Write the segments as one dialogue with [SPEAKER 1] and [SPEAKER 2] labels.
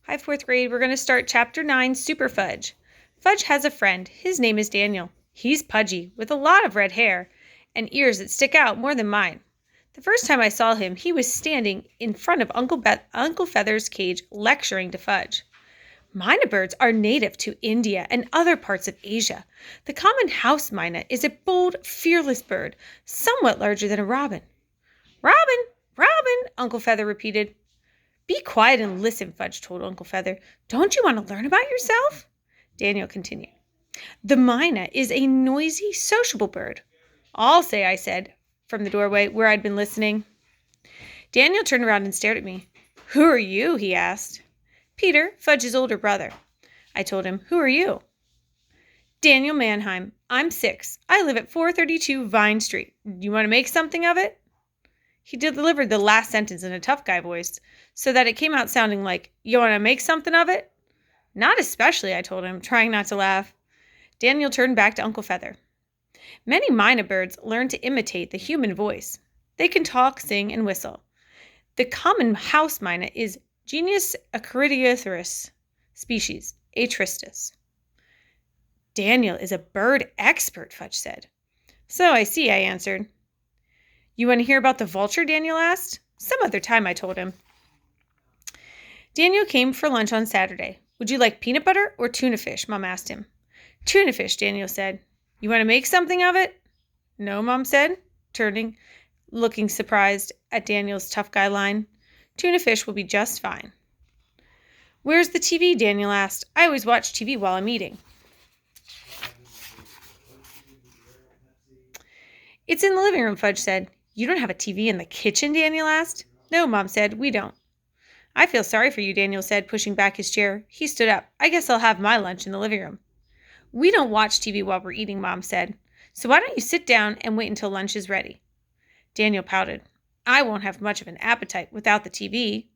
[SPEAKER 1] Hi, fourth grade. We're going to start Chapter 9, Super Fudge. Fudge has a friend. His name is Daniel. He's pudgy, with a lot of red hair, and ears that stick out more than mine. The first time I saw him, he was standing in front of Uncle Feather's cage, lecturing to Fudge. Myna birds are native to India and other parts of Asia. The common house myna is a bold, fearless bird, somewhat larger than a robin. Robin! Robin! Uncle Feather repeated. Be quiet and listen, Fudge told Uncle Feather. Don't you want to learn about yourself? Daniel continued. The myna is a noisy, sociable bird. I'll say, I said, from the doorway where I'd been listening. Daniel turned around and stared at me. Who are you? He asked. Peter, Fudge's older brother. I told him. Who are you? Daniel Mannheim. I'm 6. I live at 432 Vine Street. Do you want to make something of it? He delivered the last sentence in a tough guy voice, so that it came out sounding like, you want to make something of it? Not especially, I told him, trying not to laugh. Daniel turned back to Uncle Feather. Many myna birds learn to imitate the human voice. They can talk, sing, and whistle. The common house myna is genus Acridiotherus, species Atristus. Daniel is a bird expert, Fudge said. So I see, I answered. You want to hear about the vulture? Daniel asked. Some other time, I told him. Daniel came for lunch on Saturday. Would you like peanut butter or tuna fish? Mom asked him. Tuna fish, Daniel said. You want to make something of it? No, Mom said, turning, looking surprised at Daniel's tough guy line. Tuna fish will be just fine. Where's the TV? Daniel asked. I always watch TV while I'm eating. It's in the living room, Fudge said. You don't have a TV in the kitchen? Daniel asked. No, Mom said, we don't. I feel sorry for you, Daniel said, pushing back his chair. He stood up. I guess I'll have my lunch in the living room. We don't watch TV while we're eating, Mom said. So why don't you sit down and wait until lunch is ready? Daniel pouted. I won't have much of an appetite without the TV.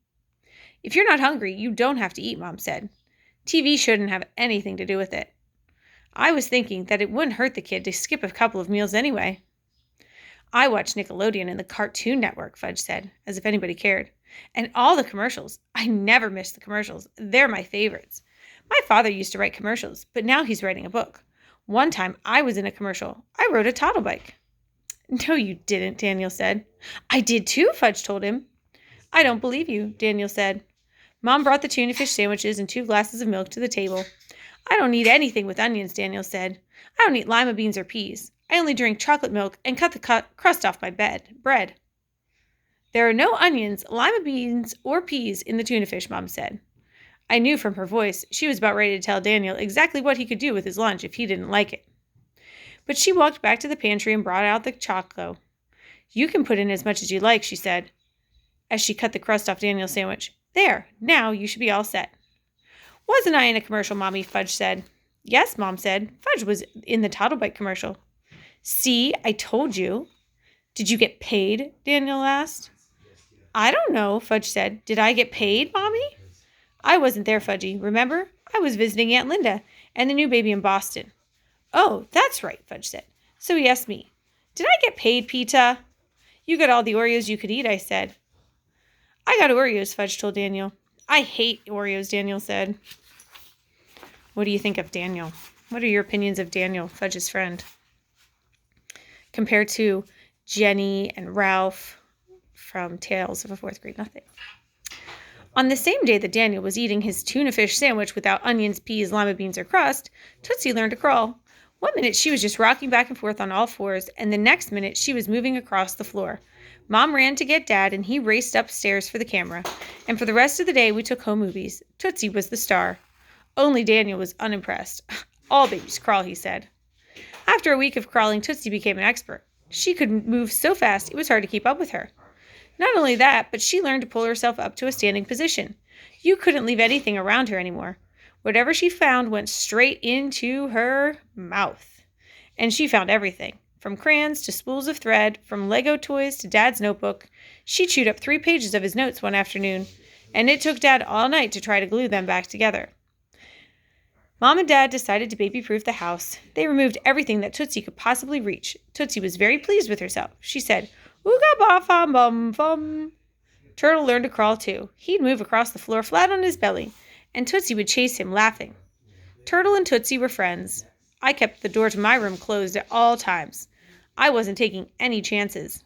[SPEAKER 1] If you're not hungry, you don't have to eat, Mom said. TV shouldn't have anything to do with it. I was thinking that it wouldn't hurt the kid to skip a couple of meals anyway. I watch Nickelodeon and the Cartoon Network, Fudge said, as if anybody cared. And all the commercials. I never miss the commercials. They're my favorites. My father used to write commercials, but now he's writing a book. One time I was in a commercial. I rode a toddle bike. No, you didn't, Daniel said. I did too, Fudge told him. I don't believe you, Daniel said. Mom brought the tuna fish sandwiches and 2 glasses of milk to the table. I don't eat anything with onions, Daniel said. I don't eat lima beans or peas. I only drink chocolate milk and cut the crust off my bread. There are no onions, lima beans, or peas in the tuna fish, Mom said. I knew from her voice she was about ready to tell Daniel exactly what he could do with his lunch if he didn't like it. But she walked back to the pantry and brought out the choco. You can put in as much as you like, she said, as she cut the crust off Daniel's sandwich. There, now you should be all set. Wasn't I in a commercial, Mommy? Fudge said. Yes, Mom said. Fudge was in the toddle bike commercial. See, I told you. Did you get paid? Daniel asked. I don't know, Fudge said. Did I get paid, Mommy? I wasn't there, Fudgy. Remember? I was visiting Aunt Linda and the new baby in Boston. Oh, that's right, Fudge said. So he asked me, did I get paid, Peta? You got all the Oreos you could eat, I said. I got Oreos, Fudge told Daniel. I hate Oreos, Daniel said. What do you think of Daniel? What are your opinions of Daniel, Fudge's friend? Compared to Jenny and Ralph from Tales of a Fourth Grade Nothing. On the same day that Daniel was eating his tuna fish sandwich without onions, peas, lima beans, or crust, Tootsie learned to crawl. One minute she was just rocking back and forth on all fours, and the next minute she was moving across the floor. Mom ran to get Dad, and he raced upstairs for the camera. And for the rest of the day, we took home movies. Tootsie was the star. Only Daniel was unimpressed. All babies crawl, he said. After a week of crawling, Tootsie became an expert. She could move so fast it was hard to keep up with her. Not only that, but she learned to pull herself up to a standing position. You couldn't leave anything around her anymore. Whatever she found went straight into her mouth. And she found everything, from crayons to spools of thread, from Lego toys to Dad's notebook. She chewed up 3 pages of his notes one afternoon, and it took Dad all night to try to glue them back together. Mom and Dad decided to baby-proof the house. They removed everything that Tootsie could possibly reach. Tootsie was very pleased with herself. She said, "Ooga ba fum bum fum." Turtle learned to crawl too. He'd move across the floor flat on his belly, and Tootsie would chase him, laughing. Turtle and Tootsie were friends. I kept the door to my room closed at all times. I wasn't taking any chances.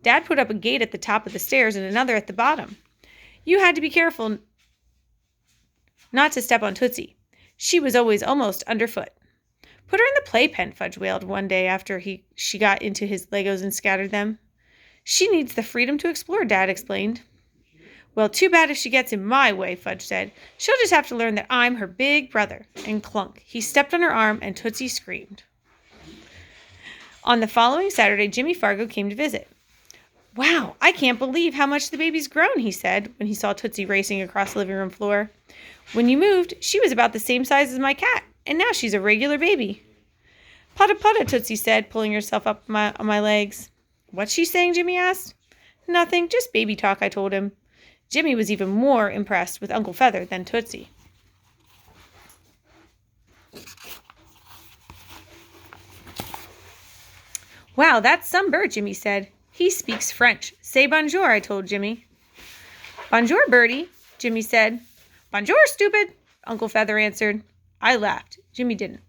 [SPEAKER 1] Dad put up a gate at the top of the stairs and another at the bottom. You had to be careful not to step on Tootsie. She was always almost underfoot. Put her in the playpen, Fudge wailed one day after she got into his Legos and scattered them. She needs the freedom to explore, Dad explained. Well, too bad if she gets in my way, Fudge said. She'll just have to learn that I'm her big brother. And clunk, he stepped on her arm and Tootsie screamed. On the following Saturday, Jimmy Fargo came to visit. Wow, I can't believe how much the baby's grown, he said when he saw Tootsie racing across the living room floor. When you moved, she was about the same size as my cat, and now she's a regular baby. Putta putta, Tootsie said, pulling herself up on my legs. What's she saying, Jimmy asked. Nothing, just baby talk, I told him. Jimmy was even more impressed with Uncle Feather than Tootsie. Wow, that's some bird, Jimmy said. He speaks French. Say bonjour, I told Jimmy. Bonjour, birdie, Jimmy said. Bonjour, stupid, Uncle Feather answered. I laughed. Jimmy didn't.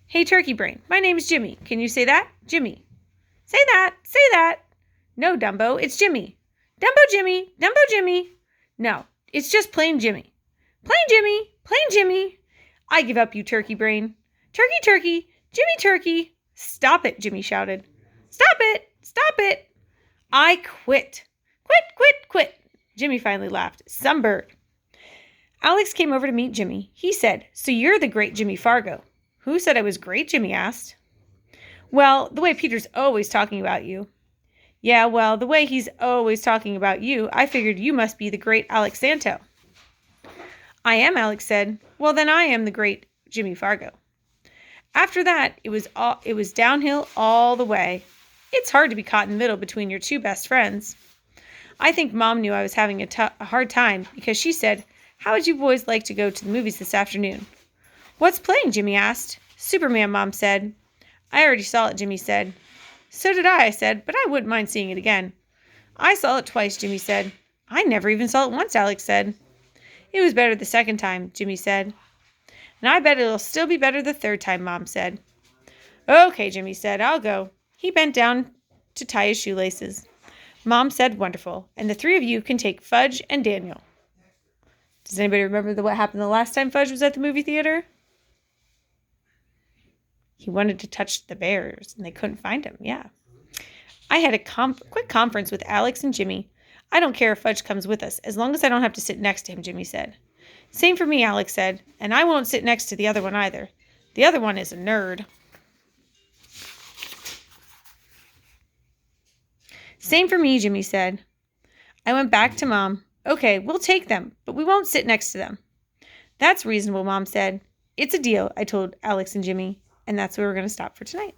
[SPEAKER 1] Hey, Turkey Brain, my name's Jimmy. Can you say that? Jimmy. Say that, say that. No, Dumbo, it's Jimmy. Dumbo Jimmy, Dumbo Jimmy. No, it's just plain Jimmy. Plain Jimmy, plain Jimmy. I give up, you turkey brain. Turkey, turkey, Jimmy turkey. Stop it, Jimmy shouted. Stop it, stop it. I quit. Quit, quit, quit. Jimmy finally laughed. Some bird. Alex came over to meet Jimmy. He said, so you're the great Jimmy Fargo. Who said I was great, Jimmy asked. Well, the way Peter's always talking about you. Yeah, well, the way he's always talking about you, I figured you must be the great Alex Santo. I am, Alex said. Well, then I am the great Jimmy Fargo. After that, it was downhill all the way. It's hard to be caught in the middle between your two best friends. I think Mom knew I was having a hard time because she said, how would you boys like to go to the movies this afternoon? What's playing, Jimmy asked. Superman, Mom said. I already saw it, Jimmy said. So did I said, but I wouldn't mind seeing it again. I saw it twice, Jimmy said. I never even saw it once, Alex said. It was better the second time, Jimmy said. And I bet it'll still be better the third time, Mom said. Okay, Jimmy said, I'll go. He bent down to tie his shoelaces. Mom said, wonderful, and the three of you can take Fudge and Daniel. Does anybody remember what happened the last time Fudge was at the movie theater? He wanted to touch the bears, and they couldn't find him. Yeah. I had a quick conference with Alex and Jimmy. I don't care if Fudge comes with us, as long as I don't have to sit next to him, Jimmy said. Same for me, Alex said, and I won't sit next to the other one either. The other one is a nerd. Same for me, Jimmy said. I went back to Mom. Okay, we'll take them, but we won't sit next to them. That's reasonable, Mom said. It's a deal, I told Alex and Jimmy. And that's where we're going to stop for tonight.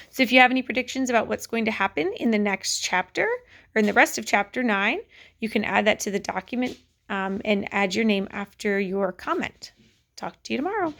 [SPEAKER 1] So if you have any predictions about what's going to happen in the next chapter or in the rest of chapter 9, you can add that to the document and add your name after your comment. Talk to you tomorrow.